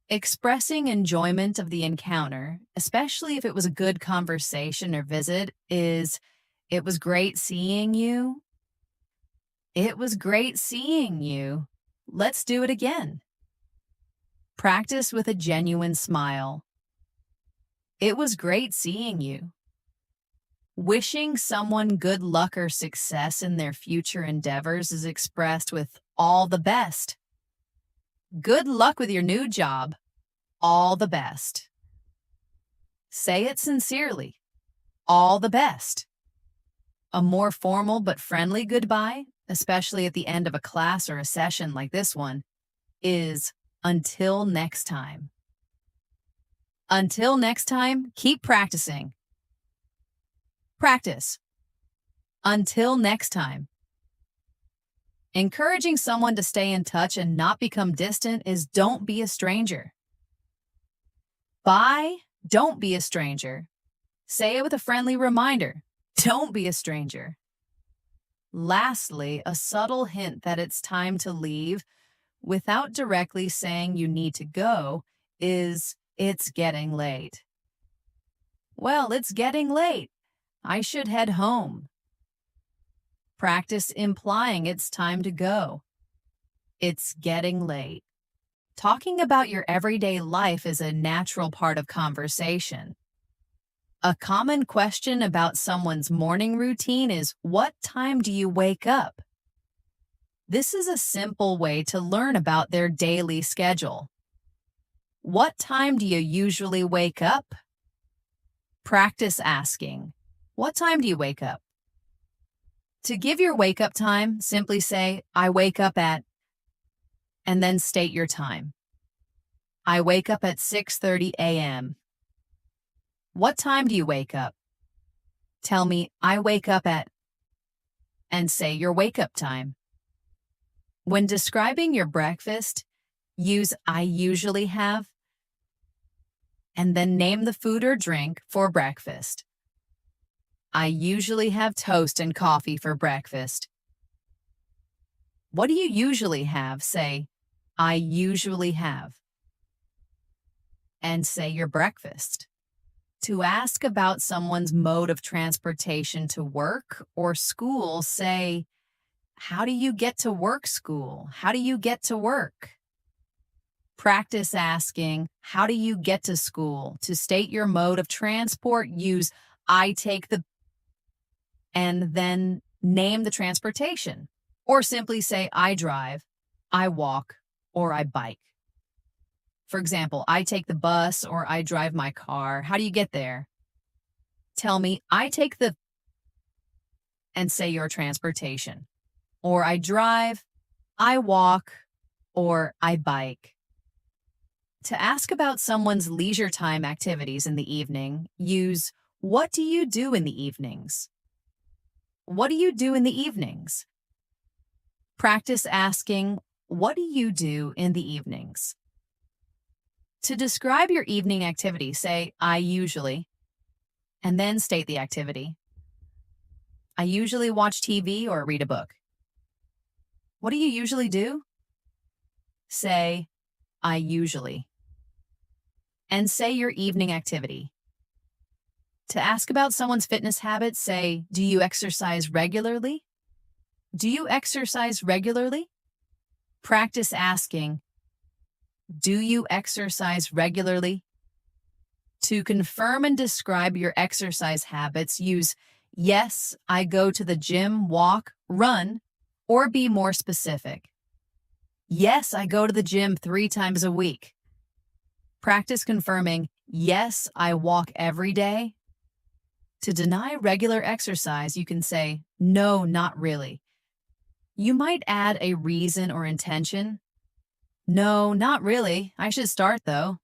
S2: Expressing enjoyment of the encounter, especially if it was a good conversation or visit, is it was great seeing you. It was great seeing you. Let's do it again. Practice with a genuine smile. It was great seeing you. Wishing someone good luck or success in their future endeavors is expressed with all the best. Good luck with your new job. All the best. Say it sincerely. All the best. A more formal but friendly goodbye, especially at the end of a class or a session like this one, is until next time. Until next time, keep practicing. Practice. Until next time. Encouraging someone to stay in touch and not become distant is don't be a stranger. Bye, don't be a stranger. Say it with a friendly reminder. Don't be a stranger. Lastly, a subtle hint that it's time to leave without directly saying you need to go is it's getting late. Well, it's getting late. I should head home. Practice implying it's time to go. It's getting late. Talking about your everyday life is a natural part of conversation. A common question about someone's morning routine is, what time do you wake up? This is a simple way to learn about their daily schedule. What time do you usually wake up? Practice asking, what time do you wake up? To give your wake-up time, simply say, I wake up at, and then state your time. I wake up at 6:30 a.m. What time do you wake up? Tell me, I wake up at, and say your wake-up time. When describing your breakfast, use I usually have, and then name the food or drink for breakfast. I usually have toast and coffee for breakfast. What do you usually have? Say, I usually have. And say your breakfast. To ask about someone's mode of transportation to work or school, say, how do you get to work, school? How do you get to work? Practice asking, how do you get to school? To state your mode of transport, use I take the, and then name the transportation. Or simply say, I drive, I walk, or I bike. For example, I take the bus or I drive my car. How do you get there? Tell me, I take the, and say your transportation. Or I drive, I walk, or I bike. To ask about someone's leisure time activities in the evening, use what do you do in the evenings? What do you do in the evenings? Practice asking, what do you do in the evenings? To describe your evening activity, say, I usually, and then state the activity. I usually watch TV or read a book. What do you usually do? Say, I usually. And say your evening activity. To ask about someone's fitness habits, say, do you exercise regularly? Do you exercise regularly? Practice asking, do you exercise regularly? To confirm and describe your exercise habits, use yes, I go to the gym, walk, run, or be more specific. Yes, I go to the gym 3 times a week. Practice confirming, yes, I walk every day. To deny regular exercise, you can say, no, not really. You might add a reason or intention. No, not really. I should start, though.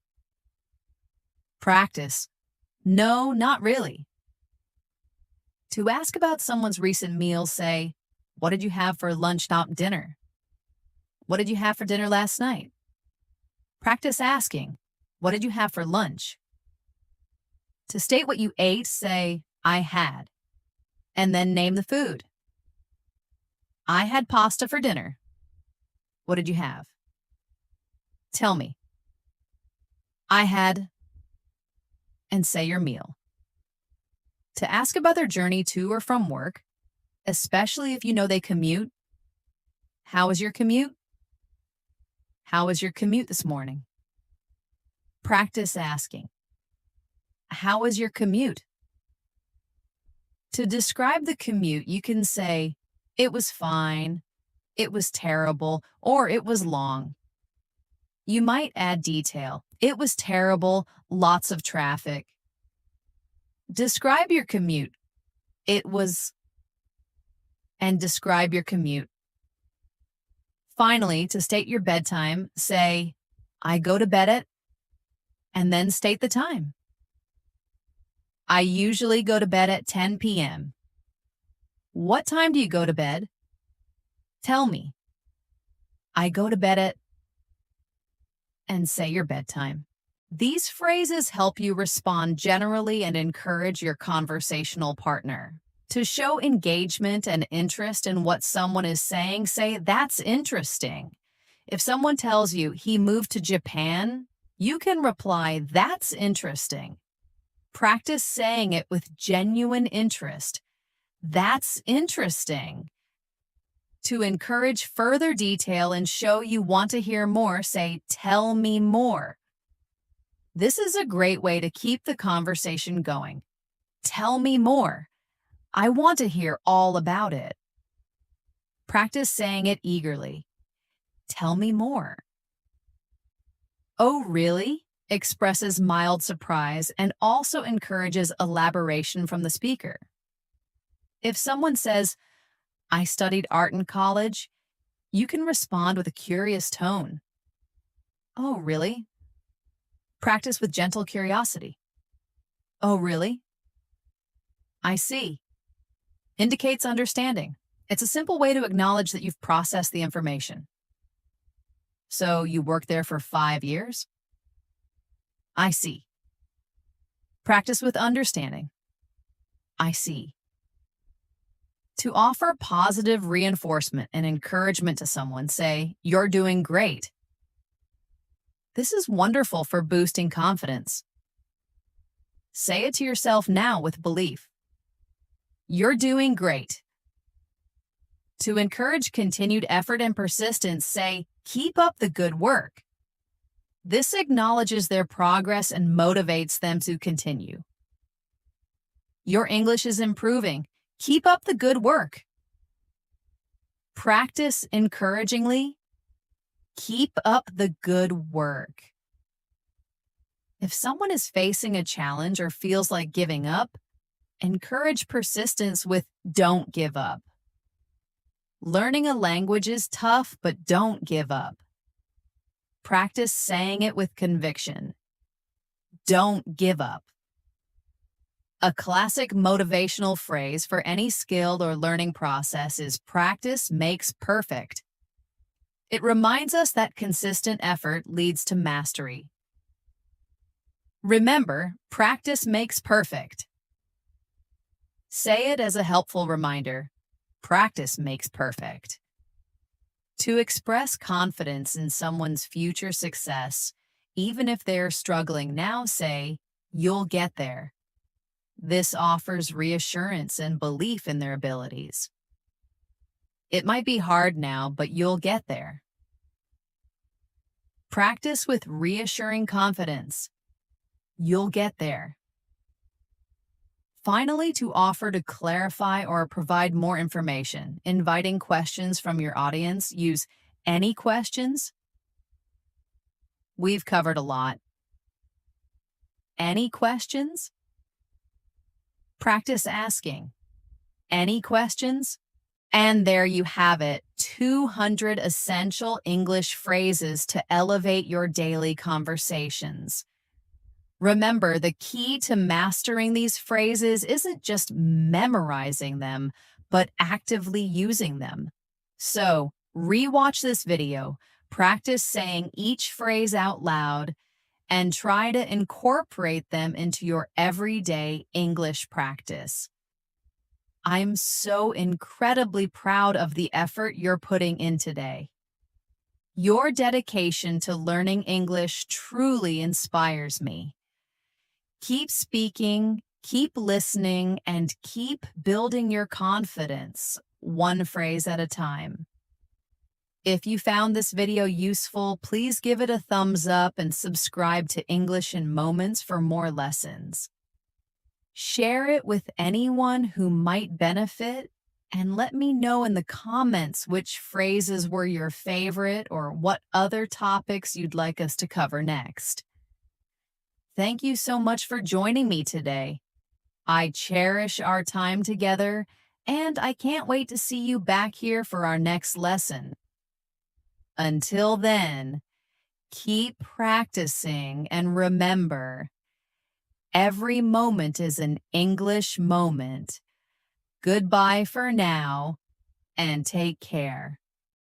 S2: Practice. No, not really. To ask about someone's recent meal, say, what did you have for lunch, not dinner? What did you have for dinner last night? Practice asking, what did you have for lunch? To state what you ate, say, I had, and then name the food. I had pasta for dinner. What did you have? Tell me. I had, and say your meal. To ask about their journey to or from work, especially if you know they commute, How was your commute? How was your commute this morning? Practice asking, how was your commute? To describe the commute, you can say, it was fine, it was terrible, or it was long. You might add detail. It was terrible, lots of traffic. Describe your commute. It was, and describe your commute. Finally, to state your bedtime, say, I go to bed at, and then state the time. I usually go to bed at 10 p.m. What time do you go to bed? Tell me. I go to bed at, and say your bedtime. These phrases help you respond generally and encourage your conversational partner. To show engagement and interest in what someone is saying, say, that's interesting. If someone tells you he moved to Japan, you can reply, that's interesting. Practice saying it with genuine interest. That's interesting. To encourage further detail and show you want to hear more, say, tell me more. This is a great way to keep the conversation going. Tell me more. I want to hear all about it. Practice saying it eagerly. Tell me more. Oh, really? Expresses mild surprise and also encourages elaboration from the speaker. If someone says, I studied art in college, you can respond with a curious tone. Oh, really? Practice with gentle curiosity. Oh, really? I see. Indicates understanding. It's a simple way to acknowledge that you've processed the information. So you worked there for 5 years? I see. Practice with understanding. I see. To offer positive reinforcement and encouragement to someone, say, you're doing great. This is wonderful for boosting confidence. Say it to yourself now with belief. You're doing great. To encourage continued effort and persistence, say, keep up the good work. This acknowledges their progress and motivates them to continue. Your English is improving. Keep up the good work. Practice encouragingly. Keep up the good work. If someone is facing a challenge or feels like giving up, encourage persistence with don't give up. Learning a language is tough, but don't give up. Practice saying it with conviction. Don't give up. A classic motivational phrase for any skilled or learning process is practice makes perfect. It reminds us that consistent effort leads to mastery. Remember, practice makes perfect. Say it as a helpful reminder. Practice makes perfect. To express confidence in someone's future success, even if they're struggling now, say, you'll get there. This offers reassurance and belief in their abilities. It might be hard now, but you'll get there. Practice with reassuring confidence. You'll get there. Finally, to offer to clarify or provide more information, inviting questions from your audience, use any questions. We've covered a lot. Any questions? Practice asking. Any questions? And there you have it, 200 essential English phrases to elevate your daily conversations. Remember, the key to mastering these phrases isn't just memorizing them, but actively using them. So, rewatch this video, practice saying each phrase out loud, and try to incorporate them into your everyday English practice. I'm so incredibly proud of the effort you're putting in today. Your dedication to learning English truly inspires me. Keep speaking, keep listening, and keep building your confidence, one phrase at a time. If you found this video useful, please give it a thumbs up and subscribe to English in Moments for more lessons. Share it with anyone who might benefit, and let me know in the comments which phrases were your favorite or what other topics you'd like us to cover next. Thank you so much for joining me today. I cherish our time together, and I can't wait to see you back here for our next lesson. Until then, keep practicing and remember, every moment is an English moment. Goodbye for now, and take care.